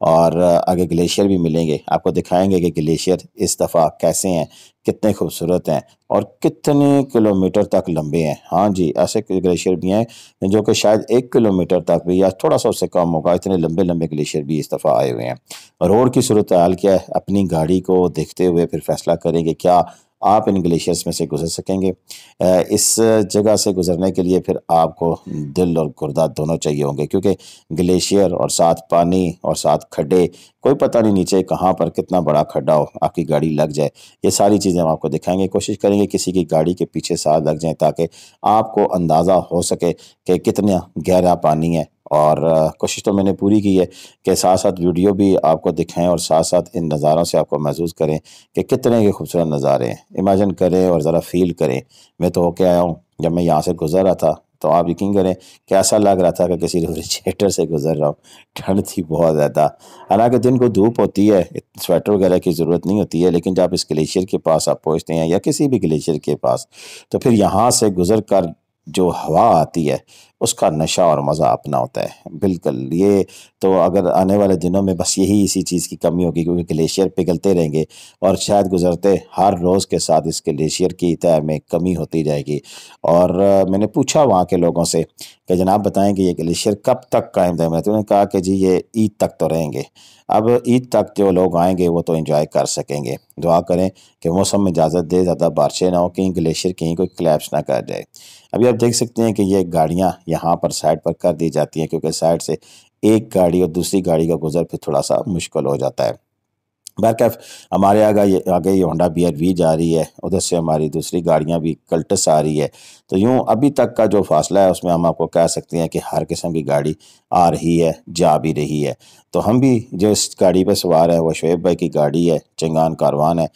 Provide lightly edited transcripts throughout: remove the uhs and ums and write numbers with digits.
اور آگے گلیشیئر بھی ملیں گے، آپ کو دکھائیں گے کہ گلیشیئر اس دفعہ کیسے ہیں، کتنے خوبصورت ہیں اور کتنے کلومیٹر تک لمبے ہیں۔ ہاں جی، ایسے گلیشیئر بھی ہیں جو کہ شاید 1 کلومیٹر تک بھی یا تھوڑا سا اس سے کم ہوگا، اتنے لمبے لمبے گلیشیئر بھی اس دفعہ آئے ہوئے ہیں۔ روڈ کی صورتحال کیا ہے، اپنی گاڑی کو دیکھتے ہوئے پھر فیصلہ کریں کہ کیا آپ ان گلیشیئرس میں سے گزر سکیں گے۔ اس جگہ سے گزرنے کے لیے پھر آپ کو دل اور گردہ دونوں چاہیے ہوں گے، کیونکہ گلیشیئر اور ساتھ پانی اور ساتھ کھڈے، کوئی پتہ نہیں نیچے کہاں پر کتنا بڑا کھڈا ہو، آپ کی گاڑی لگ جائے۔ یہ ساری چیزیں ہم آپ کو دکھائیں گے، کوشش کریں گے کسی کی گاڑی کے پیچھے ساتھ لگ جائیں تاکہ آپ کو اندازہ ہو سکے کہ کتنا گہرا پانی ہے۔ اور کوشش تو میں نے پوری کی ہے کہ ساتھ ساتھ ویڈیو بھی آپ کو دکھائیں اور ساتھ ساتھ ان نظاروں سے آپ کو محسوس کریں کہ کتنے کے خوبصورت نظارے ہیں۔ امیجن کریں اور ذرا فیل کریں۔ میں تو ہو کے آیا ہوں، جب میں یہاں سے گزر رہا تھا تو آپ یقین کریں کہ ایسا لگ رہا تھا کہ کسی ریفریجریٹر سے گزر رہا ہوں۔ ٹھنڈ تھی بہت زیادہ، حالانکہ دن کو دھوپ ہوتی ہے، سویٹر وغیرہ کی ضرورت نہیں ہوتی ہے، لیکن جب اس گلیشیئر کے پاس آپ پہنچتے ہیں یا کسی بھی گلیشیئر کے پاس، تو پھر یہاں سے گزر کر جو ہوا آتی ہے اس کا نشہ اور مزہ اپنا ہوتا ہے۔ بالکل، یہ تو اگر آنے والے دنوں میں بس یہی اسی چیز کی کمی ہوگی، کیونکہ گلیشیئر پگھلتے رہیں گے اور شاید گزرتے ہر روز کے ساتھ اس گلیشیئر کی تہ میں کمی ہوتی جائے گی۔ اور میں نے پوچھا وہاں کے لوگوں سے کہ جناب بتائیں کہ یہ گلیشیئر کب تک قائم دائم رہتے ہیں؟ انہوں نے کہا کہ جی یہ عید تک تو رہیں گے۔ اب عید تک جو لوگ آئیں گے وہ تو انجوائے کر سکیں گے۔ دعا کریں کہ موسم میں اجازت دے، زیادہ بارشیں نہ ہو، کہیں گلیشیئر کہیں کوئی کلیپس نہ کر جائے۔ ابھی آپ دیکھ سکتے ہیں کہ یہ گاڑیاں یہاں پر سائڈ پر کر دی جاتی ہیں، کیونکہ سائڈ سے ایک گاڑی اور دوسری گاڑی کا گزر پھر تھوڑا سا مشکل ہو جاتا ہے۔ بہرکیف ہمارے آگے یہ ہونڈا BRV جا رہی ہے، ادھر سے ہماری دوسری گاڑیاں بھی کلٹس آ رہی ہے، تو یوں ابھی تک کا جو فاصلہ ہے اس میں ہم آپ کو کہہ سکتے ہیں کہ ہر قسم کی گاڑی آ رہی ہے، جا بھی رہی ہے۔ تو ہم بھی جو اس گاڑی پہ سوار ہے وہ شعیب بھائی کی گاڑی ہے، چنگان کاروان ہے۔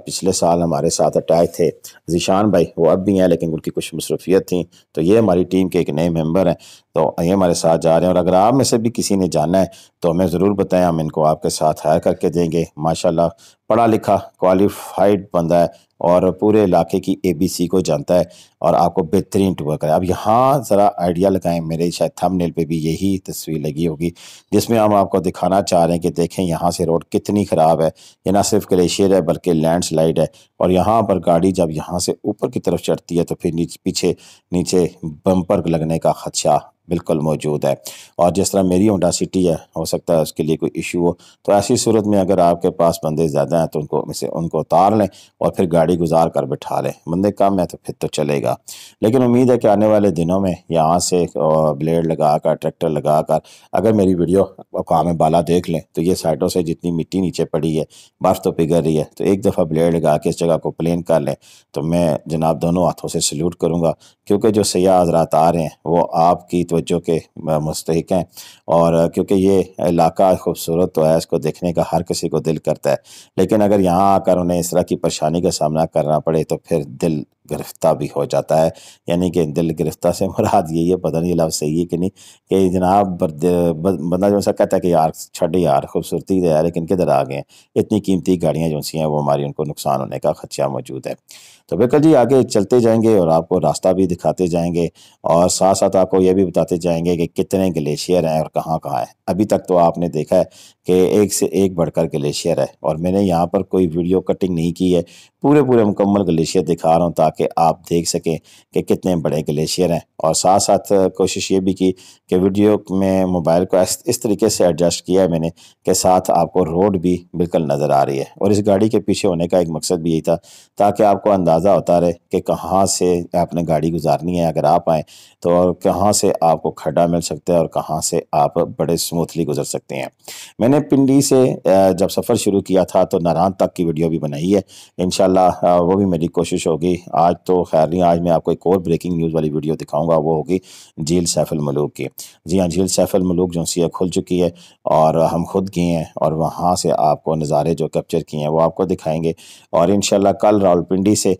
پچھلے سال ہمارے ساتھ اٹیچ تھے ذیشان بھائی، وہ اب بھی ہیں لیکن ان کی کچھ مصروفیت تھیں، تو یہ ہماری ٹیم کے ایک نئے ممبر ہیں، تو یہ ہمارے ساتھ جا رہے ہیں۔ اور اگر آپ میں سے بھی کسی نے جانا ہے تو ہمیں ضرور بتائیں، ہم ان کو آپ کے ساتھ ہائر کر کے دیں گے۔ ماشاءاللہ پڑھا لکھا کوالیفائڈ بندہ ہے اور پورے علاقے کی ABC کو جانتا ہے اور آپ کو بہترین ٹور کرے۔ اب یہاں ذرا آئیڈیا لگائیں، میرے شاید تھمب نیل پہ بھی یہی تصویر لگی ہوگی جس میں ہم آپ کو دکھانا چاہ رہے ہیں کہ دیکھیں یہاں سے روڈ کتنی خراب ہے۔ یہ نہ صرف گلیشیئر ہے بلکہ لینڈ سلائیڈ ہے، اور یہاں پر گاڑی جب یہاں سے اوپر کی طرف چڑھتی ہے تو پھر پیچھے نیچے بمپر لگنے کا خدشہ بالکل موجود ہے۔ اور جس طرح میری ہونڈا سٹی ہے، ہو سکتا ہے اس کے لیے کوئی ایشو ہو، تو ایسی صورت میں اگر آپ کے پاس بندے زیادہ ہیں تو ان کو اتار لیں اور پھر گاڑی گزار کر بٹھا لیں۔ بندے کم ہیں تو پھر تو چلے گا، لیکن امید ہے کہ آنے والے دنوں میں یہاں سے بلیڈ لگا کر، ٹریکٹر لگا کر، اگر میری ویڈیو مقام بالا دیکھ لیں تو یہ سائڈوں سے جتنی مٹی نیچے پڑی ہے، برف تو پگھل رہی ہے، تو ایک دفعہ بلیڈ لگا کے اس جگہ کو پلین کر لیں تو میں جناب دونوں ہاتھوں سے سلیوٹ کروں گا، کیونکہ جو سیاح حضرات آ رہے ہیں وہ آپ کی توجہ کے مستحق ہیں، اور کیونکہ یہ علاقہ خوبصورت تو ہے، اس کو دیکھنے کا ہر کسی کو دل کرتا ہے، لیکن اگر یہاں آ کر انہیں اس طرح کی پریشانی کا سامنا کرنا پڑے تو پھر دل گرفتہ بھی ہو جاتا ہے۔ یعنی کہ دل گرفتہ سے مراد یہی ہے، پتہ نہیں لفظ صحیح ہے کہ نہیں، کہ جناب بندہ جو سا کہتا ہے کہ یار چھڑ یار خوبصورتی ہے لیکن کدھر آ گئے ہیں، اتنی قیمتی گاڑیاں جو سی ہیں وہ ہماری ان کو نقصان ہونے کا خدشہ موجود ہے۔ تو بالکل جی، آگے چلتے جائیں گے اور آپ کو راستہ بھی دکھاتے جائیں گے اور ساتھ ساتھ آپ کو یہ بھی بتاتے جائیں گے کہ کتنے گلیشیئر ہیں اور کہاں کہاں ہیں۔ ابھی تک تو آپ نے دیکھا ہے کہ ایک سے ایک بڑھ کر گلیشیئر ہے، اور میں نے یہاں پر کوئی ویڈیو کٹنگ نہیں کی ہے، پورے مکمل گلیشیئر دکھا رہا ہوں تاکہ آپ دیکھ سکیں کہ کتنے بڑے گلیشیئر ہیں، اور ساتھ ساتھ کوشش یہ بھی کی کہ ویڈیو میں موبائل کو اس طریقے سے ایڈجسٹ کیا ہے میں نے کہ ساتھ آپ کو روڈ بھی بالکل نظر آ رہی ہے، اور اس گاڑی کے پیچھے ہونے کا ایک مقصد بھی یہی تھا تاکہ آپ کو اندازہ ہوتا رہے کہ کہاں سے آپ نے گاڑی گزارنی ہے، اگر آپ آئیں تو کہاں سے آپ کو کھڈا مل سکتا ہے اور کہاں سے آپ بڑے سموتھلی گزر سکتے ہیں۔ میں نے پنڈی سے جب سفر شروع کیا تھا تو ناران تک کی ویڈیو بھی بنائی ہے، انشاءاللہ وہ بھی میری کوشش ہوگی۔ آج تو خیر نہیں، آج میں آپ کو ایک اور بریکنگ نیوز والی ویڈیو دکھاؤں گا، وہ ہوگی جھیل سیف الملوک کی۔ جی ہاں، جھیل سیف الملوک جو سی کھل چکی ہے اور ہم خود گئے ہیں، اور وہاں سے آپ کو نظارے جو کیپچر کیے ہیں وہ آپ کو دکھائیں گے، اور انشاءاللہ کل راولپنڈی سے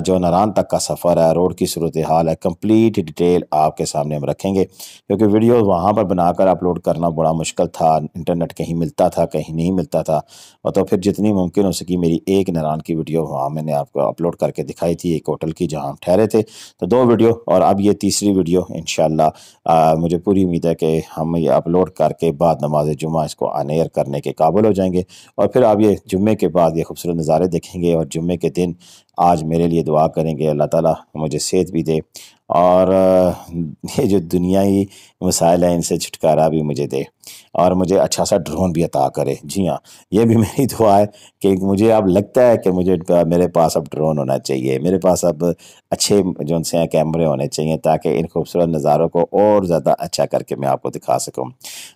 جو ناران تک کا سفر ہے، روڈ کی صورتحال ہے، کمپلیٹ ڈیٹیل آپ کے سامنے ہم رکھیں گے، کیونکہ ویڈیو وہاں پر بنا کر اپلوڈ کرنا بڑا مشکل تھا، انٹرنیٹ کہیں ملتا تھا کہیں نہیں ملتا تھا، اور تو پھر جتنی ممکن ہو سکی میری ایک ناران کی ویڈیو وہاں میں نے آپ کو اپلوڈ کر کے دکھائی تھی ایک ہوٹل کی جہاں ہم ٹھہرے تھے. تو 2 ویڈیو اور اب یہ تیسری ویڈیو انشاءاللہ مجھے پوری امید ہے کہ ہم یہ اپلوڈ کر کے بعد نماز جمعہ اس کو آن ایئر کرنے کے قابل ہو جائیں گے, اور پھر آپ یہ جمعے کے بعد یہ خوبصورت نظارے دیکھیں گے. اور جمعے کے دن آج میرے لیے دعا کریں گے اللہ تعالیٰ مجھے صحت بھی دے, اور یہ جو دنیائی مسائل ہیں ان سے چھٹکارا بھی مجھے دے, اور مجھے اچھا سا ڈرون بھی عطا کرے. جی ہاں, یہ بھی میری دعا ہے کہ مجھے اب لگتا ہے کہ میرے پاس اب ڈرون ہونا چاہیے, میرے پاس اب اچھے جو ان سے کیمرے ہونے چاہیے تاکہ ان خوبصورت نظاروں کو اور زیادہ اچھا کر کے میں آپ کو دکھا سکوں.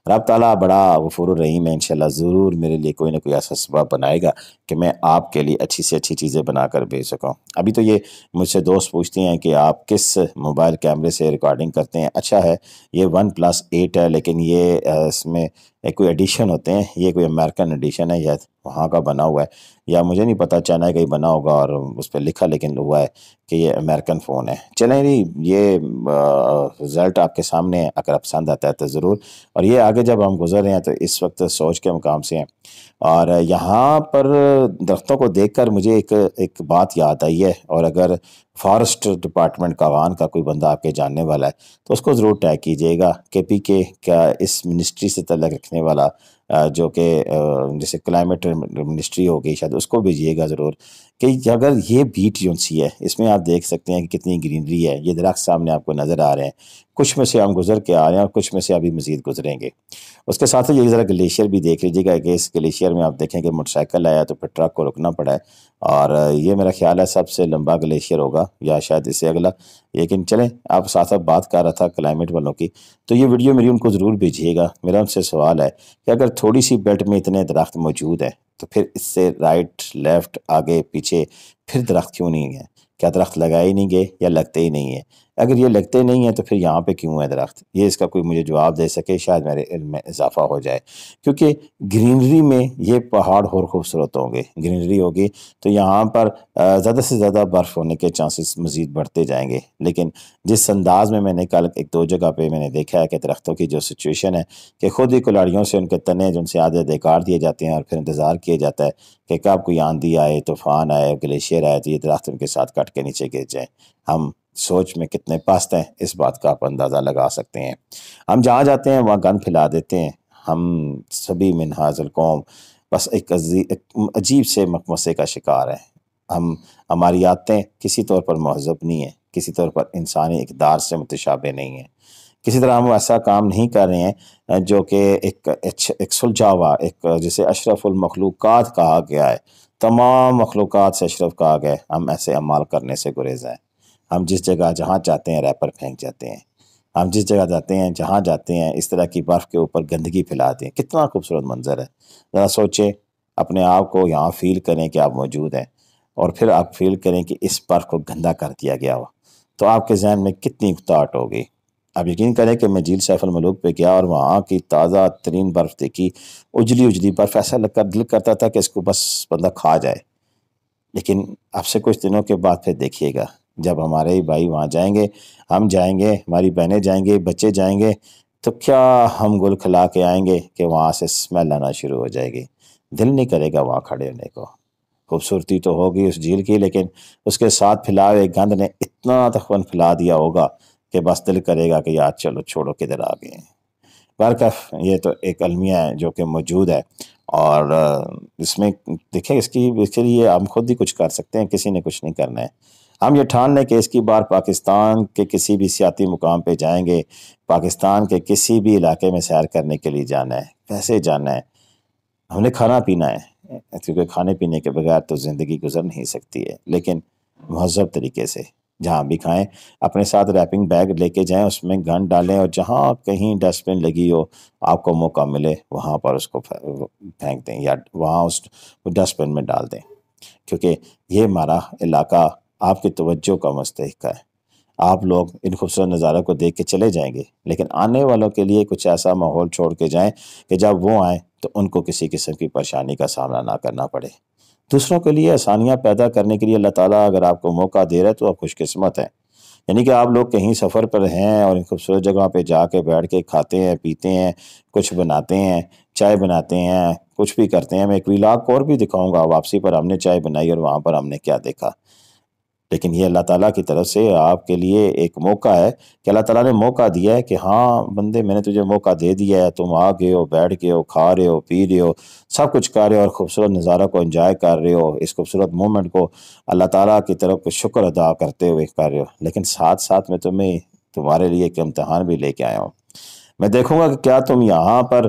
رب تعالیٰ بڑا غفور الرحیم ہے, انشاءاللہ ضرور میرے لیے کوئی نہ کوئی ایسا سبب بنائے گا کہ میں آپ کے لیے اچھی سے اچھی چیزیں بنا کر بھیج سکوں. ابھی تو یہ مجھ سے دوست پوچھتے ہیں کہ آپ کس موبائل کیمرے سے ریکارڈنگ کرتے ہیں. اچھا ہے, یہ OnePlus 8 ہے, لیکن یہ اس میں کوئی ایڈیشن ہوتے ہیں, یہ کوئی امریکن ایڈیشن ہے یا وہاں کا بنا ہوا ہے, یا مجھے نہیں پتہ, چائنا کا ہی بنا ہوگا اور اس پہ لکھا لیکن ہوا ہے کہ یہ امریکن فون ہے. چلیں جی, یہ رزلٹ آپ کے سامنے ہے, اگر پسند آتا ہے تو ضرور. اور یہ آگے جب ہم گزر رہے ہیں تو اس وقت سوچ کے مقام سے ہیں, اور یہاں پر درختوں کو دیکھ کر مجھے ایک بات یاد آئی ہے. اور اگر فارسٹ ڈپارٹمنٹ کاغان کا کوئی بندہ آپ کے جاننے والا ہے تو اس کو ضرور ٹیگ کیجئے گا کہ پی کے کیا اس منسٹری سے تعلق رکھنے والا جو کہ جیسے کلائمیٹ منسٹری ہوگی شاید, اس کو بھیجیے گا ضرور کہ اگر یہ بیٹ جو سی ہے اس میں آپ دیکھ سکتے ہیں کہ کتنی گرینری ہے. یہ درخت سامنے آپ کو نظر آ رہے ہیں, کچھ میں سے ہم گزر کے آ رہے ہیں اور کچھ میں سے ابھی مزید گزریں گے. اس کے ساتھ یہ ذرا گلیشیئر بھی دیکھ لیجیے گا کہ اس گلیشیئر میں آپ دیکھیں کہ موٹر سائیکل آیا تو پھر ٹرک کو رکنا پڑا ہے, اور یہ میرا خیال ہے سب سے لمبا گلیشیئر ہوگا یا شاید اس سے اگلا. لیکن چلیں, آپ ساتھ بات کر رہا تھا کلائمیٹ والوں کی, تو یہ ویڈیو میری ان کو ضرور بھیجیے گا. میرا ان سے سوال ہے کہ اگر تھوڑی سی بیلٹ میں اتنے درخت موجود ہیں تو پھر اس سے رائٹ لیفٹ آگے پیچھے پھر درخت کیوں نہیں ہیں؟ کیا درخت لگائے ہی نہیں گئے یا لگتے ہی نہیں ہیں؟ اگر یہ لگتے نہیں ہیں تو پھر یہاں پہ کیوں ہے درخت؟ یہ اس کا کوئی مجھے جواب دے سکے, شاید میرے علم میں اضافہ ہو جائے. کیونکہ گرینری میں یہ پہاڑ اور خوبصورت ہوں گے, گرینری ہوگی تو یہاں پر زیادہ سے زیادہ برف ہونے کے چانسز مزید بڑھتے جائیں گے. لیکن جس انداز میں نے کل 1-2 جگہ پہ میں نے دیکھا ہے کہ درختوں کی جو سچویشن ہے کہ خود ہی کلاڑیوں سے ان کے تنے جو ان سے آدھے کاٹ دیے جاتے ہیں اور پھر انتظار کیا جاتا ہے کہ کب کوئی آندھی آئے, طوفان آئے, گلیشیئر آئے تو یہ درخت ان کے ساتھ کٹ کے نیچے گر جائیں. ہم سوچ میں کتنے پست ہیں اس بات کا آپ اندازہ لگا سکتے ہیں. ہم جہاں جاتے ہیں وہاں گند پھیلا دیتے ہیں. ہم سبھی من حاذ القوم بس ایک عجیب سے مقمصے کا شکار ہیں. ہماری عادتیں کسی طور پر مہذب نہیں ہیں, کسی طور پر انسانی اقدار سے متشابہ نہیں ہیں. کسی طرح ہم ایسا کام نہیں کر رہے ہیں جو کہ ایک سلجھا ہوا, ایک جسے اشرف المخلوقات کہا گیا ہے, تمام مخلوقات سے اشرف کہا گیا ہے, ہم ایسے اعمال کرنے سے گریز ہیں. ہم جس جگہ جہاں چاہتے ہیں ریپر پھینک جاتے ہیں, ہم جس جگہ جاتے ہیں جہاں جاتے ہیں اس طرح کی برف کے اوپر گندگی پھیلاتے ہیں. کتنا خوبصورت منظر ہے, ذرا سوچیں, اپنے آپ کو یہاں فیل کریں کہ آپ موجود ہیں, اور پھر آپ فیل کریں کہ اس برف کو گندا کر دیا گیا ہو, تو آپ کے ذہن میں کتنی اکتاہٹ ہوگی. آپ یقین کریں کہ میں جھیل سیف الملوک پہ گیا اور وہاں کی تازہ ترین برف دیکھی, اجلی برف, ایسا لگ کر دل کرتا تھا کہ اس کو بس بندہ کھا جائے. لیکن اب سے کچھ دنوں کے بعد پھر دیکھیے گا جب ہمارے بھائی وہاں جائیں گے, ہم جائیں گے, ہماری بہنیں جائیں گے, بچے جائیں گے, تو کیا ہم گل کھلا کے آئیں گے کہ وہاں سے اسمیل آنا شروع ہو جائے گی. دل نہیں کرے گا وہاں کھڑے ہونے کو. خوبصورتی تو ہوگی اس جھیل کی, لیکن اس کے ساتھ پھیلائے ہوئے گند نے اتنا تخن پھیلا دیا ہوگا کہ بس دل کرے گا کہ یار چلو چھوڑو کدھر آ گئے ہیں. برکف یہ تو ایک المیہ ہے جو کہ موجود ہے, اور اس میں دیکھیں اس کے لیے ہم خود ہی کچھ کر سکتے ہیں, کسی نے کچھ نہیں کرنا ہے. ہم یہ ٹھان لیں کہ اس کی بار پاکستان کے کسی بھی سیاحتی مقام پہ جائیں گے, پاکستان کے کسی بھی علاقے میں سیر کرنے کے لیے جانا ہے, ویسے جانا ہے. ہم نے کھانا پینا ہے, کیونکہ کھانے پینے کے بغیر تو زندگی گزر نہیں سکتی ہے, لیکن مہذب طریقے سے جہاں بھی کھائیں اپنے ساتھ ریپنگ بیگ لے کے جائیں, اس میں گند ڈالیں, اور جہاں کہیں ڈسٹ بن لگی ہو آپ کو موقع ملے وہاں پر اس کو پھینک دیں یا وہاں اس ڈسٹ بن میں ڈال دیں, کیونکہ یہ ہمارا علاقہ آپ کی توجہ کا مستحق ہے. آپ لوگ ان خوبصورت نظاروں کو دیکھ کے چلے جائیں گے, لیکن آنے والوں کے لیے کچھ ایسا ماحول چھوڑ کے جائیں کہ جب وہ آئیں تو ان کو کسی قسم کی پریشانی کا سامنا نہ کرنا پڑے. دوسروں کے لیے آسانیاں پیدا کرنے کے لیے اللہ تعالیٰ اگر آپ کو موقع دے رہا ہے تو آپ خوش قسمت ہیں, یعنی کہ آپ لوگ کہیں سفر پر ہیں اور ان خوبصورت جگہ پہ جا کے بیٹھ کے کھاتے ہیں پیتے ہیں، کچھ بناتے ہیں، چائے بناتے ہیں، کچھ بھی کرتے ہیں. میں ایک ویلاگ اور بھی دکھاؤں گا واپسی پر ہم نے چائے بنائی اور وہاں پر ہم نے کیا دیکھا. لیکن یہ اللہ تعالیٰ کی طرف سے آپ کے لیے ایک موقع ہے کہ اللہ تعالیٰ نے موقع دیا ہے کہ ہاں بندے میں نے تجھے موقع دے دیا ہے، تم آ گئے ہو، بیٹھ گئے ہو، کھا رہے ہو، پی رہے ہو، سب کچھ کر رہے ہو اور خوبصورت نظارہ کو انجوائے کر رہے ہو، اس خوبصورت مومنٹ کو اللہ تعالیٰ کی طرف شکر ادا کرتے ہوئے کر رہے ہو. لیکن ساتھ ساتھ میں تمہارے لیے ایک امتحان بھی لے کے آیا ہوں. میں دیکھوں گا کہ کیا تم یہاں پر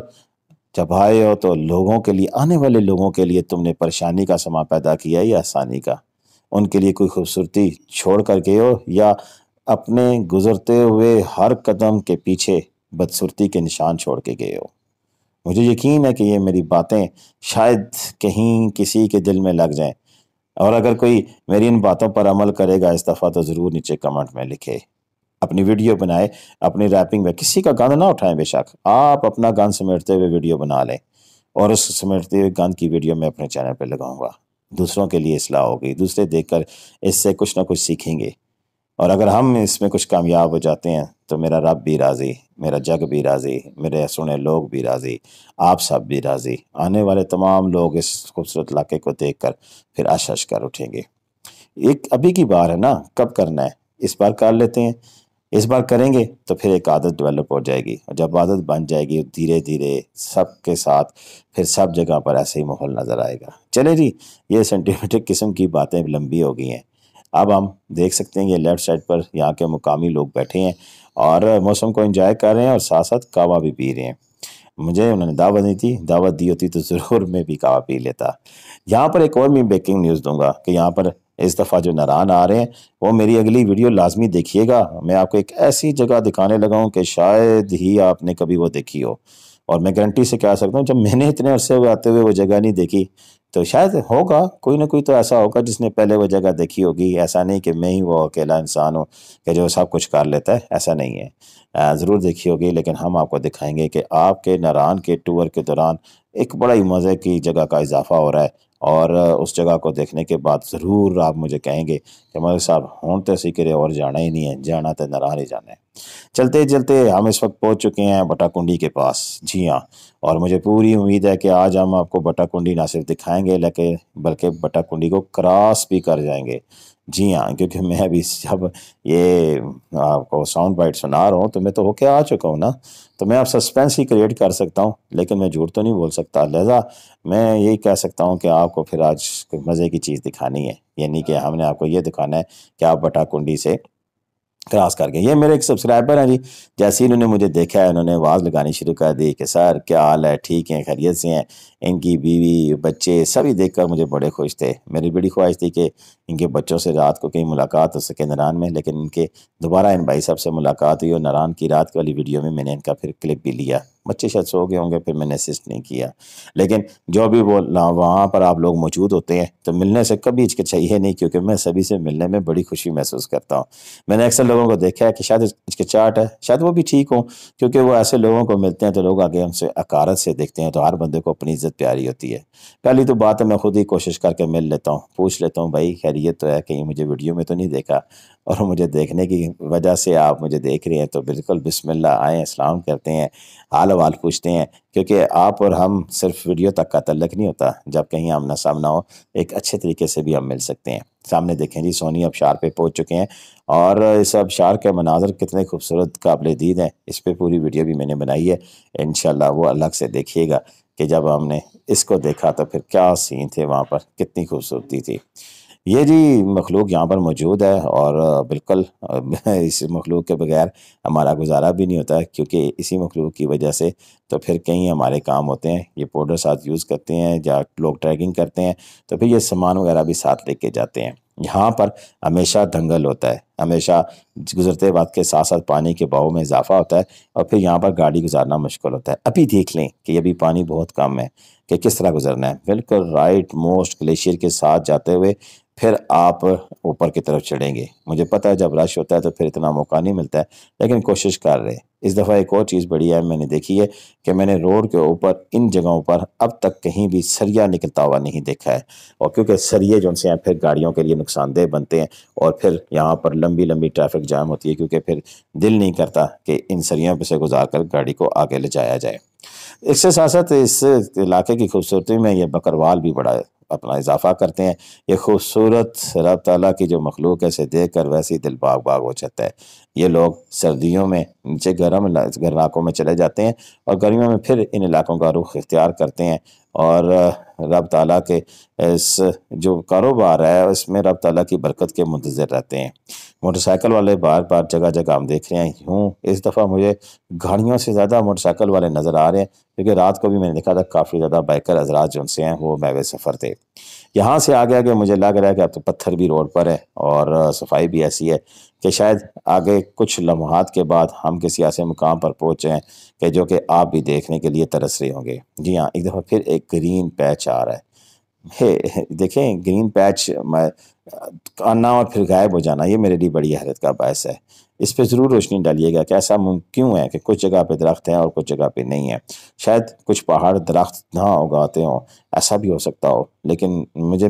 جب آئے ہو تو لوگوں کے لیے، آنے والے لوگوں کے لیے تم نے پریشانی کا سما پیدا کیا یا آسانی کا. ان کے لیے کوئی خوبصورتی چھوڑ کر گئے ہو یا اپنے گزرتے ہوئے ہر قدم کے پیچھے بدصورتی کے نشان چھوڑ کے گئے ہو. مجھے یقین ہے کہ یہ میری باتیں شاید کہیں کسی کے دل میں لگ جائیں، اور اگر کوئی میری ان باتوں پر عمل کرے گا اس دفعہ تو ضرور نیچے کمنٹ میں لکھے. اپنی ویڈیو بنائے، اپنی ریپنگ میں کسی کا گند نہ اٹھائیں، بے شک آپ اپنا گند سمیٹتے ہوئے ویڈیو بنا لیں، اور اس سمیٹتے ہوئے گند کی ویڈیو میں اپنے چینل پہ لگاؤں گا. دوسروں کے لیے اصلاح ہوگی، دوسرے دیکھ کر اس سے کچھ نہ کچھ سیکھیں گے، اور اگر ہم اس میں کچھ کامیاب ہو جاتے ہیں تو میرا رب بھی راضی، میرا جگ بھی راضی، میرے سنے لوگ بھی راضی، آپ سب بھی راضی. آنے والے تمام لوگ اس خوبصورت علاقے کو دیکھ کر پھر عش کر اٹھیں گے. ایک ابھی کی بار ہے نا، کب کرنا ہے، اس بار کر لیتے ہیں. اس بار کریں گے تو پھر ایک عادت ڈیولپ ہو جائے گی، اور جب عادت بن جائے گی دھیرے دھیرے سب کے ساتھ پھر سب جگہ پر ایسے ہی ماحول نظر آئے گا. چلے جی، یہ سینٹیمیٹرک قسم کی باتیں لمبی ہو گئی ہیں. اب ہم دیکھ سکتے ہیں یہ لیفٹ سائڈ پر یہاں کے مقامی لوگ بیٹھے ہیں اور موسم کو انجوائے کر رہے ہیں اور ساتھ ساتھ کعوہ بھی پی رہے ہیں. مجھے انہوں نے دعوت نہیں تھی، دعوت دی ہوتی تو ضرور میں بھی کعوہ پی لیتا. یہاں پر ایک اور میں بریکنگ نیوز دوں گا کہ یہاں پر اس دفعہ جو ناران آ رہے ہیں وہ میری اگلی ویڈیو لازمی دیکھیے گا. میں آپ کو ایک ایسی جگہ دکھانے لگا ہوں کہ شاید ہی آپ نے کبھی وہ دیکھی ہو، اور میں گارنٹی سے کہہ سکتا ہوں جب میں نے اتنے عرصے ہوئے آتے ہوئے وہ جگہ نہیں دیکھی تو شاید ہوگا کوئی نہ کوئی تو ایسا ہوگا جس نے پہلے وہ جگہ دیکھی ہوگی. ایسا نہیں کہ میں ہی وہ اکیلا انسان ہوں کہ جو سب کچھ کر لیتا ہے، ایسا نہیں ہے. ضرور دیکھی ہوگی، لیکن ہم آپ کو دکھائیں گے کہ آپ کے ناران کے ٹور کے دوران ایک بڑا ہی مزے کی جگہ کا اضافہ ہو رہا ہے، اور اس جگہ کو دیکھنے کے بعد ضرور آپ مجھے کہیں گے کہ مولوی صاحب ہون تو اسی کرے اور جانا ہی نہیں ہے، جانا تو ناران ہی جانا ہے. چلتے چلتے ہم اس وقت پہنچ چکے ہیں بٹا کنڈی کے پاس. جی ہاں، اور مجھے پوری امید ہے کہ آج ہم آپ کو بٹا کنڈی نہ صرف دکھائیں گے بلکہ بٹا کنڈی کو کراس بھی کر جائیں گے. جی ہاں، کیونکہ میں ابھی جب یہ آپ کو ساؤنڈ بائٹ سنا رہا ہوں تو میں تو ہو کے آ چکا ہوں نا، تو میں اب سسپینس ہی کریٹ کر سکتا ہوں، لیکن میں جھوٹ تو نہیں بول سکتا. لہذا میں یہی کہہ سکتا ہوں کہ آپ کو پھر آج مزے کی چیز دکھانی ہے، یعنی کہ ہم نے آپ کو یہ دکھانا ہے کہ آپ بٹا کنڈی سے کراس کر گئے. یہ میرے ایک سبسکرائبر ہیں جی، جیسے انہوں نے مجھے دیکھا ہے انہوں نے آواز لگانی شروع کر دی کہ سر کیا حال ہے، ٹھیک ہیں، خیریت سے ہیں. ان کی بیوی بچے سبھی دیکھ کر مجھے بڑے خوش تھے. میری بڑی خواہش تھی کہ ان کے بچوں سے رات کو کہیں ملاقات ہو سکے ناران میں، لیکن ان کے دوبارہ ان بھائی صاحب سے ملاقات ہوئی اور ناران کی رات والی ویڈیو میں میں نے ان کا پھر کلپ بھی لیا. بچے شاید سو گئے ہوں گے، پھر میں نے اسسٹ نہیں کیا. لیکن جو بھی وہاں پر آپ لوگ موجود ہوتے ہیں تو ملنے سے کبھی ہچکچائیے نہیں، کیونکہ میں سبھی سے ملنے میں بڑی خوشی محسوس کرتا ہوں. میں نے اکثر لوگوں کو دیکھا ہے کہ شاید ہچکچاہٹ ہے، شاید وہ بھی ٹھیک ہوں، کیونکہ وہ ایسے لوگوں کو ملتے ہیں تو لوگ آگے ان سے عقارت سے دیکھتے ہیں، تو ہر بندے کو اپنی عزت پیاری ہوتی ہے. پہلی تو بات ہے میں خود ہی کوشش کر کے مل لیتا ہوں، پوچھ لیتا ہوں بھائی خیریت تو ہے، کہیں مجھے ویڈیو میں تو نہیں دیکھا، اور مجھے دیکھنے کی وجہ سے آپ مجھے دیکھ رہے ہیں تو بالکل بسم اللہ آئیں، اسلام کرتے ہیں، حال حوال پوچھتے ہیں، کیونکہ آپ اور ہم صرف ویڈیو تک کا تعلق نہیں ہوتا، جب کہیں آمنا سامنا ہو ایک اچھے طریقے سے بھی ہم مل سکتے ہیں. سامنے دیکھیں جی سونی ابشار پہ پہنچ چکے ہیں، اور اس ابشار کے مناظر کتنے خوبصورت قابل دید ہیں. اس پہ پوری ویڈیو بھی میں نے بنائی ہے، انشاءاللہ وہ الگ سے دیکھیے گا کہ جب ہم نے اس کو دیکھا تو پھر کیا سین تھے وہاں پر، کتنی خوبصورتی تھی. یہ جی مخلوق یہاں پر موجود ہے، اور بالکل اس مخلوق کے بغیر ہمارا گزارا بھی نہیں ہوتا ہے، کیونکہ اسی مخلوق کی وجہ سے تو پھر کہیں ہمارے کام ہوتے ہیں. یہ پاؤڈر ساتھ یوز کرتے ہیں یا لوگ ٹریکنگ کرتے ہیں تو پھر یہ سامان وغیرہ بھی ساتھ لے کے جاتے ہیں. یہاں پر ہمیشہ دنگل ہوتا ہے، ہمیشہ گزرتے وقت کے ساتھ ساتھ پانی کے بہاؤ میں اضافہ ہوتا ہے، اور پھر یہاں پر گاڑی گزارنا مشکل ہوتا ہے. ابھی دیکھ لیں کہ ابھی پانی بہت کم ہے کہ کس طرح گزرنا ہے. بالکل رائٹ موسٹ گلیشیئر کے ساتھ جاتے ہوئے پھر آپ اوپر کی طرف چڑھیں گے۔ مجھے پتہ ہے جب رش ہوتا ہے تو پھر اتنا موقع نہیں ملتا ہے، لیکن کوشش کر رہے ہیں۔ اس دفعہ ایک اور چیز بڑی ہے میں نے دیکھی ہے کہ میں نے روڈ کے اوپر ان جگہوں پر اب تک کہیں بھی سریا نکلتا ہوا نہیں دیکھا ہے، اور کیونکہ سریے جو سے ہیں پھر گاڑیوں کے لیے نقصان دہ بنتے ہیں، اور پھر یہاں پر لمبی لمبی ٹریفک جام ہوتی ہے، کیونکہ پھر دل نہیں کرتا کہ ان سریوں پہ سے گزار کر گاڑی کو آگے لے جایا جائے۔ اس سے ساتھ ساتھ اس علاقے کی خوبصورتی میں یہ بکروال بھی بڑا اپنا اضافہ کرتے ہیں۔ یہ خوبصورت رب تعالیٰ کی جو مخلوق ہے اسے دیکھ کر ویسے ہی دل باغ باغ ہو جاتا ہے۔ یہ لوگ سردیوں میں نیچے گرم علاقوں میں چلے جاتے ہیں، اور گرمیوں میں پھر ان علاقوں کا رخ اختیار کرتے ہیں، اور رب تعالیٰ کے اس جو کاروبار ہے اس میں رب تعالیٰ کی برکت کے منتظر رہتے ہیں۔ موٹر سائیکل والے بار بار جگہ جگہ ہم دیکھ رہے ہیں، یوں اس دفعہ مجھے گاڑیوں سے زیادہ موٹر سائیکل والے نظر آ رہے ہیں، کیونکہ رات کو بھی میں نے دیکھا تھا کافی زیادہ بائکر حضرات جو سے ہیں وہ محو سفر تھے۔ یہاں سے آگے آگے مجھے لگ رہا ہے کہ اب تو پتھر بھی روڈ پر ہے، اور صفائی بھی ایسی ہے کہ شاید آگے کچھ لمحات کے بعد ہم کسی ایسے مقام پر پہنچے ہیں کہ جو کہ آپ بھی دیکھنے کے لیے ترس رہے ہوں گے۔ جی ہاں، ایک دفعہ پھر ایک گرین پیچ آ رہا ہے۔ دیکھیں گرین پیچ آنا اور پھر غائب ہو جانا، یہ میرے لیے بڑی حیرت کا باعث ہے۔ اس پہ ضرور روشنی ڈالیے گا کہ ایسا کیوں ہے کہ کچھ جگہ پہ درخت ہیں اور کچھ جگہ پہ نہیں ہے۔ شاید کچھ پہاڑ درخت نہ اگاتے ہوں، ایسا بھی ہو سکتا ہو، لیکن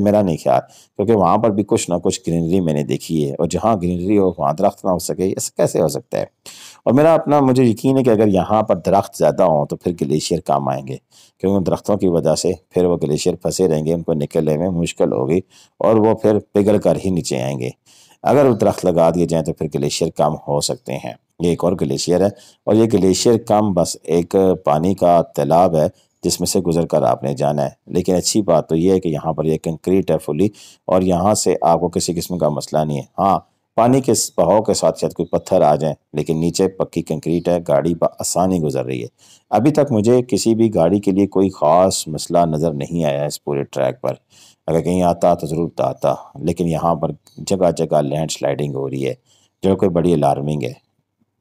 میرا نہیں خیال، کیونکہ وہاں پر بھی کچھ نہ کچھ گرینری میں نے دیکھی ہے، اور جہاں گرینری ہو وہاں درخت نہ ہو سکے، ایسا کیسے ہو سکتا ہے؟ اور میرا اپنا مجھے یقین ہے کہ اگر یہاں پر درخت زیادہ ہوں تو پھر گلیشیئر کام آئیں گے، کیونکہ ان درختوں کی وجہ سے پھر وہ گلیشیئر پھنسے رہیں گے، ان کو نکلنے میں مشکل ہوگی، اور وہ پھر پگھل کر ہی نیچے آئیں گے۔ اگر وہ درخت لگا دیے جائیں تو پھر گلیشیئر کم ہو سکتے ہیں۔ یہ ایک اور گلیشیئر ہے، اور یہ گلیشیئر کم بس ایک پانی کا تالاب ہے جس میں سے گزر کر آپ نے جانا ہے، لیکن اچھی بات تو یہ ہے کہ یہاں پر یہ کنکریٹ ہے فلی، اور یہاں سے آپ کو کسی قسم کا مسئلہ نہیں ہے۔ ہاں، پانی کے بہاؤ کے ساتھ شاید کوئی پتھر آ جائیں، لیکن نیچے پکی کنکریٹ ہے، گاڑی بآسانی گزر رہی ہے۔ ابھی تک مجھے کسی بھی گاڑی کے لیے کوئی خاص مسئلہ نظر نہیں آیا اس پورے ٹریک پر، اگر کہیں آتا تو ضرور آتا، لیکن یہاں پر جگہ جگہ لینڈ سلائیڈنگ ہو رہی ہے، جو کہ بڑی الارمنگ ہے،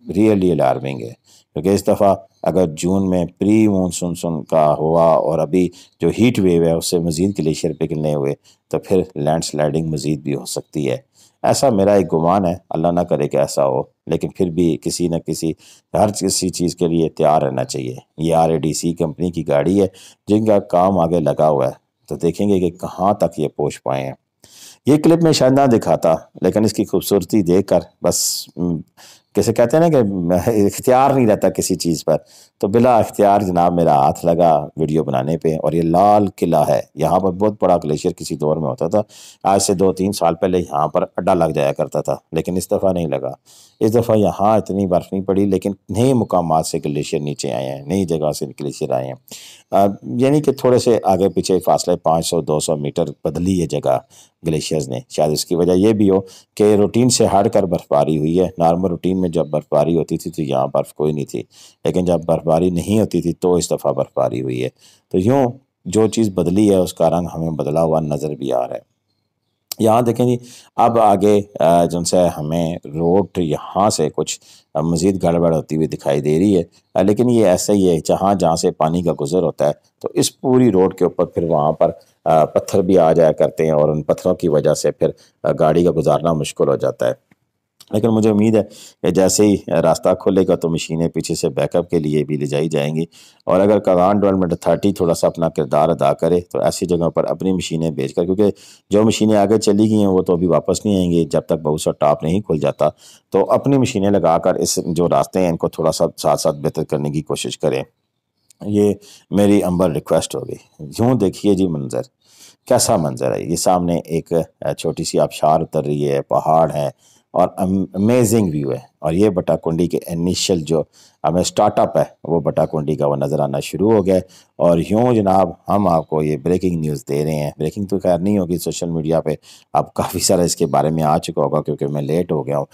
ریئلی الارمنگ ہے، کیونکہ اس دفعہ اگر جون میں پری مونسون کا ہوا اور ابھی جو ہیٹ ویو ہے اس سے مزید گلیشیئر پگھلنے ہوئے تو پھر لینڈ سلائیڈنگ مزید بھی ہو سکتی ہے۔ ایسا میرا ایک گمان ہے، اللہ نہ کرے کہ ایسا ہو، لیکن پھر بھی کسی نہ کسی ہر کسی چیز کے لیے تیار رہنا چاہیے۔ یہ RADC کمپنی کی گاڑی ہے جن کا کام آگے لگا ہوا ہے، تو دیکھیں گے کہ کہاں تک یہ پہنچ پائے ہیں۔ یہ کلپ میں شاید نہ دکھاتا، لیکن اس کی خوبصورتی دیکھ کر بس کیسے کہتے ہیں نا کہ اختیار نہیں رہتا کسی چیز پر، تو بلا اختیار جناب میرا ہاتھ لگا ویڈیو بنانے پہ۔ اور یہ لال قلعہ ہے، یہاں پر بہت بڑا گلیشیئر کسی دور میں ہوتا تھا، آج سے 2-3 سال پہلے یہاں پر اڈا لگ جایا کرتا تھا، لیکن اس دفعہ نہیں لگا۔ اس دفعہ یہاں اتنی برف نہیں پڑی، لیکن نئے مقامات سے گلیشیئر نیچے آئے ہیں، نئی جگہ سے گلیشیئر آئے ہیں، یعنی کہ تھوڑے سے آگے پیچھے فاصلے 500-200 میٹر بدلی ہے جگہ گلیشیئرز نے۔ شاید اس کی وجہ یہ بھی ہو کہ روٹین سے ہٹ کر برف باری ہوئی ہے۔ نارمل روٹین میں جب برف باری ہوتی تھی تو یہاں برف کوئی نہیں تھی، لیکن جب برف باری نہیں ہوتی تھی تو اس دفعہ برف باری ہوئی ہے، تو یوں جو چیز بدلی ہے اس کا رنگ ہمیں بدلا ہوا نظر بھی آ رہا ہے۔ یہاں دیکھیں جی، اب آگے جن سے ہمیں روڈ یہاں سے کچھ مزید گڑبڑ ہوتی ہوئی دکھائی دے رہی ہے، لیکن یہ ایسا ہی ہے، جہاں سے پانی کا گزر ہوتا ہے تو اس پوری روڈ کے اوپر پھر وہاں پر پتھر بھی آ جایا کرتے ہیں، اور ان پتھروں کی وجہ سے پھر گاڑی کا گزارنا مشکل ہو جاتا ہے۔ لیکن مجھے امید ہے کہ جیسے ہی راستہ کھلے گا تو مشینیں پیچھے سے بیک اپ کے لیے بھی لے جائی جائیں گی، اور اگر کاغان ڈیولپمنٹ اتھارٹی تھوڑا سا اپنا کردار ادا کرے تو ایسی جگہوں پر اپنی مشینیں بھیج کر، کیونکہ جو مشینیں آگے چلی گئی ہیں وہ تو ابھی واپس نہیں آئیں گی جب تک بہت سا ٹاپ نہیں کھل جاتا، تو اپنی مشینیں لگا کر اس جو راستے ہیں ان کو تھوڑا سا ساتھ ساتھ بہتر کرنے کی کوشش کریں۔ یہ میری امبر ریکویسٹ ہوگی۔ یوں دیکھیے جی، منظر کیسا منظر ہے، یہ سامنے ایک چھوٹی سی آبشار اتر رہی ہے، پہاڑ ہے، اور امیزنگ ویو ہے، اور یہ بٹا کنڈی کے انیشل جو ہمیں سٹارٹ اپ ہے وہ بٹا کنڈی کا وہ نظر آنا شروع ہو گیا ہے۔ اور یوں جناب ہم آپ کو یہ بریکنگ نیوز دے رہے ہیں، بریکنگ تو خیر نہیں ہوگی، سوشل میڈیا پہ اب کافی سارا اس کے بارے میں آ چکا ہوگا کیونکہ میں لیٹ ہو گیا ہوں۔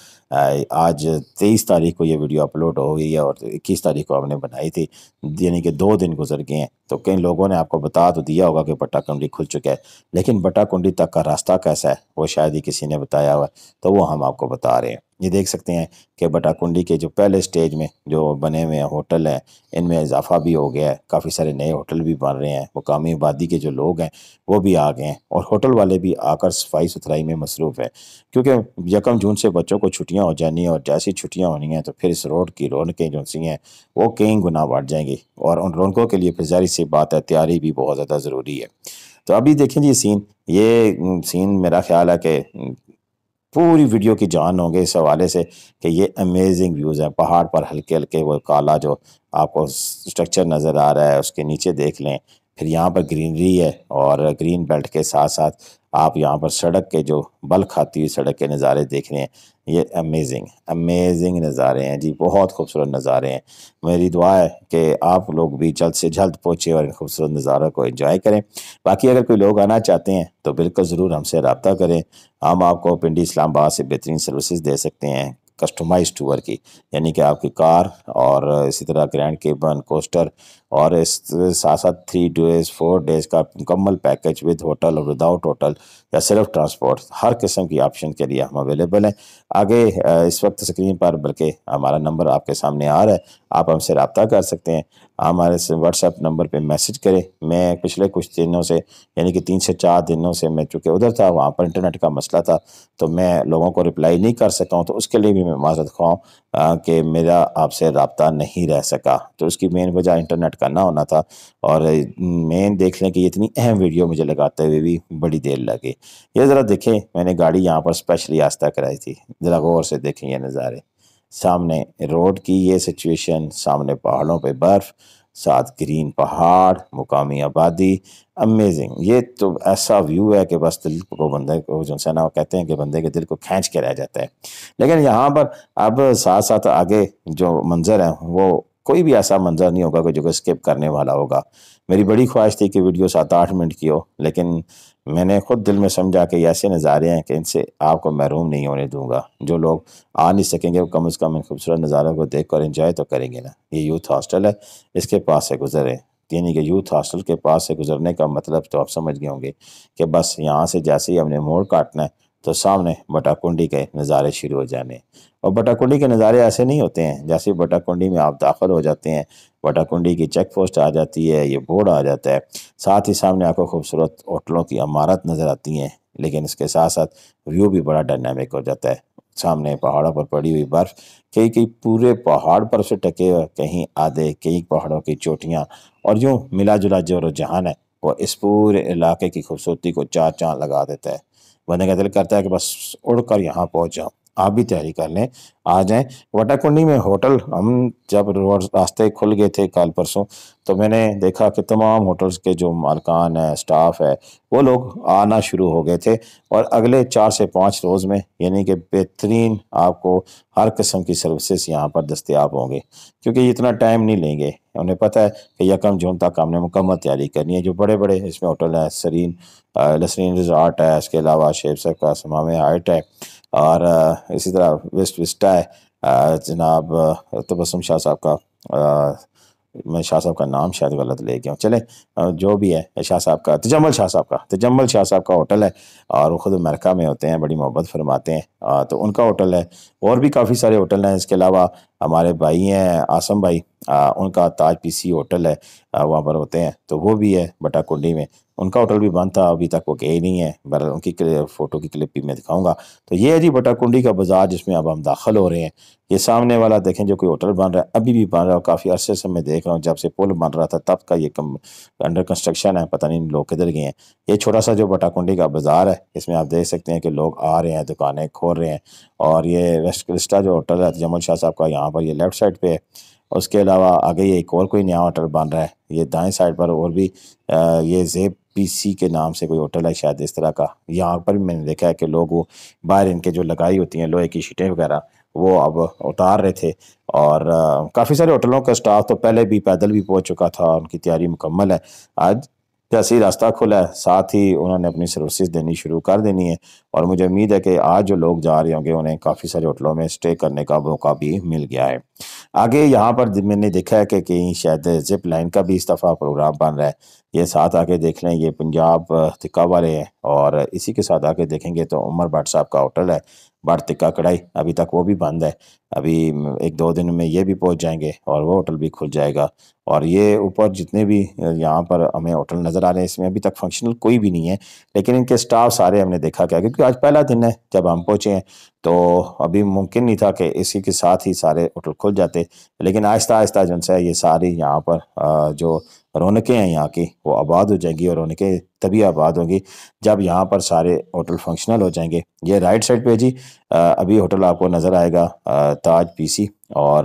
آج 23 تاریخ کو یہ ویڈیو اپلوڈ ہو گئی ہے اور 21 تاریخ کو ہم نے بنائی تھی، یعنی کہ 2 دن گزر گئے ہیں، تو کئی لوگوں نے آپ کو بتا تو دیا ہوگا کہ بٹا کنڈی کھل چکا ہے، لیکن بٹا کنڈی تک کا راستہ کیسا ہے وہ شاید ہی کسی نے بتایا ہوا، تو وہ ہم آپ کو بتا رہے ہیں۔ یہ دیکھ سکتے ہیں کہ بٹا کنڈی کے جو پہلے سٹیج میں جو بنے ہوئے ہیں ہوٹل ہیں ان میں اضافہ بھی ہو گیا ہے، کافی سارے نئے ہوٹل بھی بن رہے ہیں، مقامی آبادی کے جو لوگ ہیں وہ بھی آ گئے ہیں، اور ہوٹل والے بھی آ کر صفائی ستھرائی میں مصروف ہیں، کیونکہ 1 جون سے بچوں کو چھٹیاں ہو جانی ہیں، اور جیسی چھٹیاں ہونی ہیں تو پھر اس روڈ کی رونقیں جو سی ہیں وہ کئی گنا بڑھ جائیں گی، اور ان رونقوں کے لیے پھر ظاہر سی بات ہے تیاری بھی بہت زیادہ ضروری ہے۔ تو ابھی دیکھیں جی یہ سین میرا خیال ہے کہ پوری ویڈیو کی جان ہوں گے اس حوالے سے کہ یہ امیزنگ ویوز ہیں، پہاڑ پر ہلکے ہلکے وہ کالا جو آپ کو سٹرکچر نظر آ رہا ہے اس کے نیچے دیکھ لیں، پھر یہاں پر گرینری ہے، اور گرین بیلٹ کے ساتھ ساتھ آپ یہاں پر سڑک کے جو بل کھاتی ہوئی سڑک کے نظارے دیکھ رہے ہیں، یہ امیزنگ نظارے ہیں جی، بہت خوبصورت نظارے ہیں۔ میری دعا ہے کہ آپ لوگ بھی جلد سے جلد پہنچے اور ان خوبصورت نظاروں کو انجوائے کریں۔ باقی اگر کوئی لوگ آنا چاہتے ہیں تو بالکل ضرور ہم سے رابطہ کریں، ہم آپ کو پنڈی اسلام آباد سے بہترین سروسز دے سکتے ہیں کسٹمائز ٹور کی، یعنی کہ آپ کی کار اور اسی طرح گرینڈ کیبن کوسٹر، اور اس ساتھ ساتھ 3 days 4 days کا مکمل پیکج ود ہوٹل اور وداؤٹ ہوٹل یا صرف ٹرانسپورٹ، ہر قسم کی آپشن کے لیے ہم اویلیبل ہیں۔ آگے اس وقت سکرین پر بلکہ ہمارا نمبر آپ کے سامنے آ رہا ہے، آپ ہم سے رابطہ کر سکتے ہیں، ہمارے سے واٹس ایپ نمبر پہ میسج کریں۔ میں پچھلے کچھ دنوں سے یعنی کہ 3 سے 4 دنوں سے میں چونکہ ادھر تھا، وہاں پر انٹرنیٹ کا مسئلہ تھا تو میں لوگوں کو رپلائی نہیں کر سکا ہوں، تو اس کے لیے بھی میں معذرت خواہ ہوں کہ میرا آپ سے رابطہ نہیں رہ سکا، تو اس کی مین وجہ انٹرنیٹ کا نہ ہونا تھا، اور مین دیکھ لیں کہ اتنی اہم ویڈیو مجھے لگاتے ہوئے بھی بڑی دیر لگی۔ یہ ذرا دیکھیں، میں نے گاڑی یہاں پر اسپیشلی آستہ کرائی تھی، ذرا غور سے دیکھیں یہ نظارے، سامنے روڈ کی یہ سچویشن، سامنے پہاڑوں پہ برف، ساتھ گرین پہاڑ، مقامی آبادی، امیزنگ۔ یہ تو ایسا ویو ہے کہ بس دل کو بندے کو جو ہے نا وہ کہتے ہیں کہ بندے کے دل کو کھینچ کے رہ جاتا ہے۔ لیکن یہاں پر اب ساتھ ساتھ آگے جو منظر ہے وہ کوئی بھی ایسا منظر نہیں ہوگا کہ جو اسکپ کرنے والا ہوگا۔ میری بڑی خواہش تھی کہ ویڈیو 7-8 منٹ کی ہو، لیکن میں نے خود دل میں سمجھا کہ یہ ایسے نظارے ہیں کہ ان سے آپ کو محروم نہیں ہونے دوں گا۔ جو لوگ آ نہیں سکیں گے وہ کم از کم ان خوبصورت نظاروں کو دیکھ کر انجوائے تو کریں گے نا۔ یہ یوتھ ہاسٹل ہے، اس کے پاس سے گزرے، یعنی کہ یوتھ ہاسٹل کے پاس سے گزرنے کا مطلب تو آپ سمجھ گئے ہوں گے کہ بس یہاں سے جیسے ہی ہم نے موڑ کاٹنا ہے تو سامنے بٹا کنڈی کے نظارے شروع ہو جانے، اور بٹا کنڈی کے نظارے ایسے نہیں ہوتے ہیں، جیسے بٹا کنڈی میں آپ داخل ہو جاتے ہیں، بٹا کنڈی کی چیک پوسٹ آ جاتی ہے، یہ بورڈ آ جاتا ہے، ساتھ ہی سامنے آپ کو خوبصورت ہوٹلوں کی عمارت نظر آتی ہیں، لیکن اس کے ساتھ ساتھ ویو بھی بڑا ڈائنامک ہو جاتا ہے۔ سامنے پہاڑوں پر پڑی ہوئی برف، کئی پورے پہاڑ پر سے ٹکے ہوئے، کہیں آدھے، کئی پہاڑوں کی چوٹیاں، اور یوں ملا جلا جو رجحان ہے وہ اس پورے علاقے کی خوبصورتی کو 4 چاند لگا دیتا ہے۔ بندے کا دل کرتا ہے کہ بس اڑ کر یہاں پہنچ جاؤں۔ آپ بھی تیاری کر لیں، آ جائیں۔ بٹا کنڈی میں ہوٹل، ہم جب راستے کھل گئے تھے کل پرسوں تو میں نے دیکھا کہ تمام ہوٹلز کے جو مالکان ہیں، سٹاف ہے، وہ لوگ آنا شروع ہو گئے تھے، اور اگلے 4 سے 5 روز میں یعنی کہ بہترین آپ کو ہر قسم کی سروسز یہاں پر دستیاب ہوں گے، کیونکہ یہ اتنا ٹائم نہیں لیں گے۔ انہیں پتہ ہے کہ 1 جون تک ہم نے مکمل تیاری کرنی ہے۔ جو بڑے بڑے اس میں ہوٹل ہیں، لسرین ریزارٹ ہے، اس کے علاوہ شیب صاحب کا سمام ہائٹ ہے، اور اسی طرح ویسٹ وسٹا ہے، جناب تبسم شاہ صاحب کا، میں شاہ صاحب کا نام شاید غلط لے گیا ہوں، چلیں جو بھی ہے، شاہ صاحب کا تجمل شاہ صاحب کا ہوٹل ہے، اور وہ خود امریکہ میں ہوتے ہیں، بڑی محبت فرماتے ہیں، تو ان کا ہوٹل ہے، اور بھی کافی سارے ہوٹل ہیں۔ اس کے علاوہ ہمارے بھائی ہیں آسم بھائی، ان کا تاج پی سی ہوٹل ہے، وہاں پر ہوتے ہیں، تو وہ بھی ہے بٹا کنڈی میں، ان کا ہوٹل بھی بند تھا، ابھی تک وہ گئے ہی نہیں ہے، بہرحال ان کی فوٹو کی کلپ بھی میں دکھاؤں گا۔ تو یہ ہے جی بٹا کنڈی کا بازار جس میں اب ہم داخل ہو رہے ہیں۔ یہ سامنے والا دیکھیں جو کوئی ہوٹل بن رہا ہے، ابھی بھی بن رہا ہے، کافی عرصے سے میں دیکھ رہا ہوں، جب سے پل بن رہا تھا تب کا یہ انڈر کنسٹرکشن ہے، پتہ نہیں لوگ کدھر گئے ہیں۔ یہ چھوٹا سا جو بٹا کنڈی کا بازار ہے، اس میں آپ دیکھ سکتے ہیں کہ لوگ آ رہے ہیں، دکانیں کھول رہے ہیں، اور یہ ویسٹ وسٹا جو ہوٹل ہے جمل شاہ صاحب کا، یہاں پر یہ لیفٹ سائڈ پہ ہے۔ اس کے علاوہ آگے یہ ایک اور کوئی نیا ہوٹل بن رہا ہے، یہ دائیں سائڈ پر اور بھی یہ زیب پی سی کے نام سے کوئی ہوٹل ہے شاید اس طرح کا، یہاں پر بھی میں نے دیکھا ہے کہ لوگ وہ باہر ان کے جو لگائی ہوتی ہیں لوہے کی شیٹیں وغیرہ وہ اب اتار رہے تھے، اور کافی سارے ہوٹلوں کا سٹاف تو پہلے بھی پیدل بھی پہنچ چکا تھا، ان کی تیاری مکمل ہے۔ آج جیسے ہی راستہ کھلا ہے ساتھ ہی انہوں نے اپنی سروسز دینی شروع کر دینی ہے، اور مجھے امید ہے کہ آج جو لوگ جا رہے ہوں گے انہیں کافی سارے ہوٹلوں میں سٹے کرنے کا موقع بھی مل گیا ہے۔ آگے یہاں پر میں نے دیکھا ہے کہ کہیں شاید زپ لائن کا بھی اس دفعہ پروگرام بن رہا ہے، یہ ساتھ آکے دیکھ لیں، یہ پنجاب تکہ والے ہیں، اور اسی کے ساتھ آگے دیکھیں گے تو عمر بٹ صاحب کا ہوٹل ہے، بٹ تکہ کڑھائی، ابھی تک وہ بھی بند ہے، ابھی 1-2 دن میں یہ بھی پہنچ جائیں گے اور وہ ہوٹل بھی کھل جائے گا۔ اور یہ اوپر جتنے بھی یہاں پر ہمیں ہوٹل نظر آ رہے ہیں، اس میں ابھی تک فنکشنل کوئی بھی نہیں ہے، لیکن ان کے سٹاف سارے ہم نے دیکھا کیا، کیونکہ آج پہلا دن ہے جب ہم پہنچے ہیں، تو ابھی ممکن نہیں تھا کہ اسی کے ساتھ ہی سارے ہوٹل کھل جاتے، لیکن آہستہ آہستہ جو ہے یہ ساری یہاں پر جو رونقیں ہیں یہاں کی وہ آباد ہو جائیں گی، اور رونقیں تبھی آباد ہوں گی جب یہاں پر سارے ہوٹل فنکشنل ہو جائیں گے۔ یہ رائٹ سائڈ پہ جی ابھی ہوٹل آپ کو نظر آئے گا تاج پی سی، اور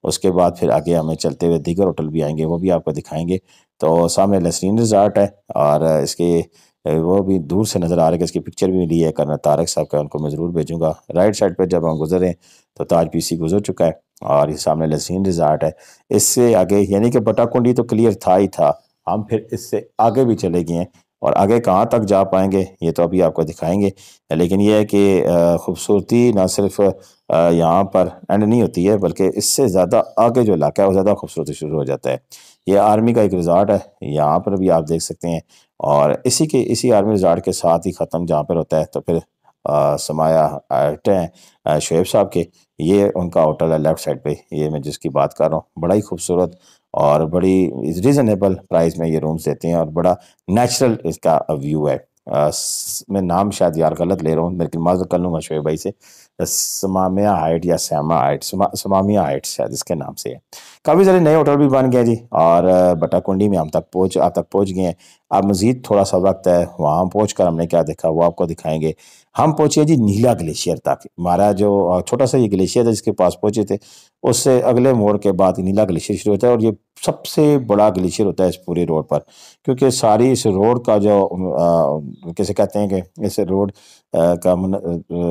اس کے بعد پھر آگے ہمیں چلتے ہوئے دیگر ہوٹل بھی آئیں گے، وہ بھی آپ کو دکھائیں گے۔ تو سامنے لیسرین ریزارٹ ہے، اور اس کے وہ بھی دور سے نظر آ رہا ہے کہ اس کی پکچر بھی ملی ہے کرنل طارق صاحب کا، ان کو میں ضرور بھیجوں گا۔ رائٹ سائڈ پہ جب ہم گزرے تو تاج پی سی گزر چکا ہے، اور یہ سامنے لیسرین ریزارٹ ہے۔ اس سے آگے یعنی کہ بٹا کنڈی تو کلیئر تھا ہی تھا، ہم پھر اس سے آگے بھی چلے گئے ہیں، اور آگے کہاں تک جا پائیں گے یہ تو ابھی آپ کو دکھائیں گے، لیکن یہ ہے کہ خوبصورتی نہ صرف یہاں پر اینڈ نہیں ہوتی ہے، بلکہ اس سے زیادہ آگے جو علاقہ ہے وہ زیادہ خوبصورتی شروع ہو جاتا ہے۔ یہ آرمی کا ایک ریزارٹ ہے، یہاں پر بھی آپ دیکھ سکتے ہیں، اور اسی آرمی ریزارٹ کے ساتھ ہی ختم جہاں پر ہوتا ہے تو پھر سمایا آئٹ ہیں شعیب صاحب کے، یہ ان کا ہوٹل ہے لیفٹ سائڈ پہ، یہ میں جس کی بات کر رہا ہوں، بڑا ہی خوبصورت اور بڑی ریزنیبل پرائز میں یہ رومز دیتے ہیں، اور بڑا نیچرل اس کا ویو ہے۔ میں نام شاید یار غلط لے رہا ہوں، لیکن معذرت کر لوں گا شعیب بھائی سے، سمامیہ ہائٹ یا سیما ہائٹ، سمامیہ ہائٹ شاید اس کے نام سے ہے۔ کافی سارے نئے ہوٹل بھی بن گئے جی، اور بٹا کنڈی میں آپ تک پہنچ گئے ہیں۔ اب مزید تھوڑا سا وقت ہے، وہاں پہنچ کر ہم نے کیا دیکھا وہ آپ کو دکھائیں گے۔ ہم پہنچے جی نیلا گلیشیئر تک، ہمارا جو چھوٹا سا یہ گلیشیئر ہے جس کے پاس پہنچے تھے، اس سے اگلے موڑ کے بعد نیلا گلیشیئر شروع ہوتا ہے، اور یہ سب سے بڑا گلیشیئر ہوتا ہے اس پورے روڈ پر، کیونکہ ساری اس روڈ کا جو کیسے کہتے ہیں کہ اس روڈ کا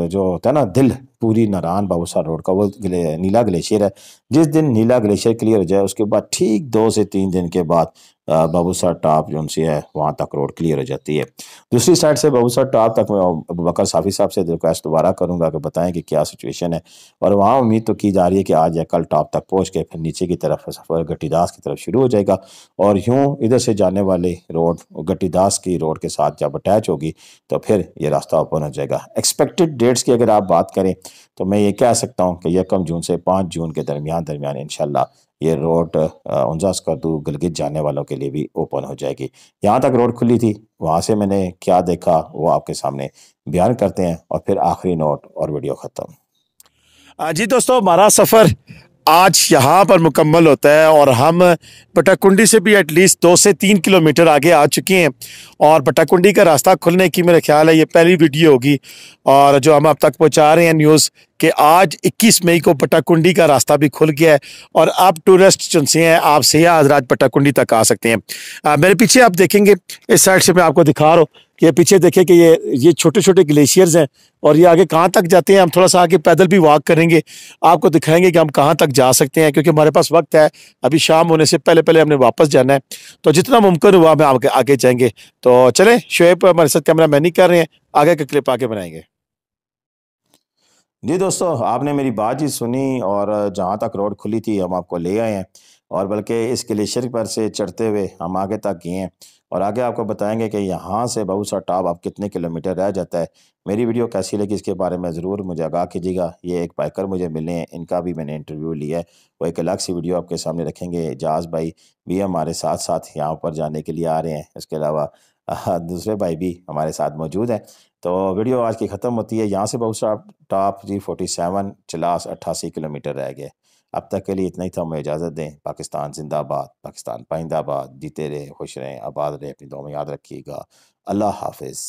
جو ہوتا ہے نا دل پوری ناران بابوسار روڈ کا، وہ نیلا گلیشیئر ہے۔ جس دن نیلا گلیشیئر کلیئر ہو جائے اس کے بعد ٹھیک 2 سے 3 دن کے بعد بابوسار ٹاپ جو ان سے ہے وہاں تک روڈ کلیئر ہو جاتی ہے۔ دوسری سائڈ سے بابوسار ٹاپ تک میں ابوبکر صافی صاحب سے ریکویسٹ دوبارہ کروں گا کہ بتائیں کہ کیا سچویشن ہے، اور وہاں امید تو کی جا رہی ہے کہ آج یا کل ٹاپ تک پہنچ کے پھر نیچے کی طرف سفر گٹی داس کی طرف شروع ہو جائے گا، اور یوں ادھر سے جانے والے روڈ گٹی داس کی روڈ کے ساتھ جب اٹیچ ہوگی تو پھر یہ راستہ اوپن ہو جائے گا۔ ایکسپیکٹڈ ڈیٹس کی اگر آپ بات کریں تو میں یہ کہہ سکتا ہوں کہ 1 جون سے 5 جون کے درمیان انشاءاللہ یہ روڈ اونزا اسکردو گلگت جانے والوں کے لیے بھی اوپن ہو جائے گی۔ یہاں تک روڈ کھلی تھی، وہاں سے میں نے کیا دیکھا وہ آپ کے سامنے بیان کرتے ہیں، اور پھر آخری نوٹ اور ویڈیو ختم۔ جی دوستو، ہمارا سفر آج یہاں پر مکمل ہوتا ہے، اور ہم بٹا کنڈی سے بھی ایٹ لیسٹ 2 سے 3 کلومیٹر آگے آ چکے ہیں، اور بٹا کنڈی کا راستہ کھلنے کی میرا خیال ہے یہ پہلی ویڈیو ہوگی، اور جو ہم اب تک پہنچا رہے ہیں نیوز کہ آج 21 مئی کو بٹا کنڈی کا راستہ بھی کھل گیا ہے، اور اب ٹورسٹ جو سے ہیں آپ سیاح حضرات بٹا کنڈی تک آ سکتے ہیں۔ میرے پیچھے آپ دیکھیں گے، اس سائڈ سے میں آپ کو دکھا رہا ہوں کہ پیچھے دیکھیں کہ یہ چھوٹے چھوٹے گلیشیئرز ہیں، اور یہ آگے کہاں تک جاتے ہیں، ہم تھوڑا سا آگے پیدل بھی واک کریں گے، آپ کو دکھائیں گے کہ ہم کہاں تک جا سکتے ہیں، کیونکہ ہمارے پاس وقت ہے، ابھی شام ہونے سے پہلے ہم نے واپس جانا ہے، تو جتنا ممکن ہوا ہم آگے جائیں گے۔ تو چلیں، شعیب ہمارے ساتھ کیمرہ مین نہیں کر رہے ہیں، آگے کا کلپ آگے بنائیں گے۔ جی دوستو، آپ نے میری بات ہی سنی، اور جہاں تک روڈ کھلی تھی ہم آپ کو لے آئے ہیں، اور بلکہ اس گلیشیئر پر سے چڑھتے ہوئے ہم آگے تک گئے ہیں، اور آگے آپ کو بتائیں گے کہ یہاں سے بابوسار ٹاپ آپ کتنے کلومیٹر رہ جاتا ہے۔ میری ویڈیو کیسی لگی اس کے بارے میں ضرور مجھے آگاہ کیجیے گا۔ یہ ایک بائکر مجھے ملے ہیں، ان کا بھی میں نے انٹرویو لیا ہے، وہ ایک الگ سی ویڈیو آپ کے سامنے رکھیں گے۔ اعجاز بھائی بھی ہمارے ساتھ یہاں پر جانے کے لیے آ رہے ہیں، اس کے علاوہ دوسرے بھائی بھی ہمارے ساتھ موجود ہیں۔ تو ویڈیو آج کی ختم ہوتی ہے، یہاں سے بابوسار ٹاپ جی 47 چلاس 88 کلومیٹر رہ گئے۔ اب تک کے لیے اتنا ہی تھا، ہمیں اجازت دیں۔ پاکستان زندہ باد، پاکستان پائندہ باد، جیتے رہے، خوش رہیں، آباد رہے، اپنی دعاؤں میں یاد رکھیے گا۔ اللہ حافظ۔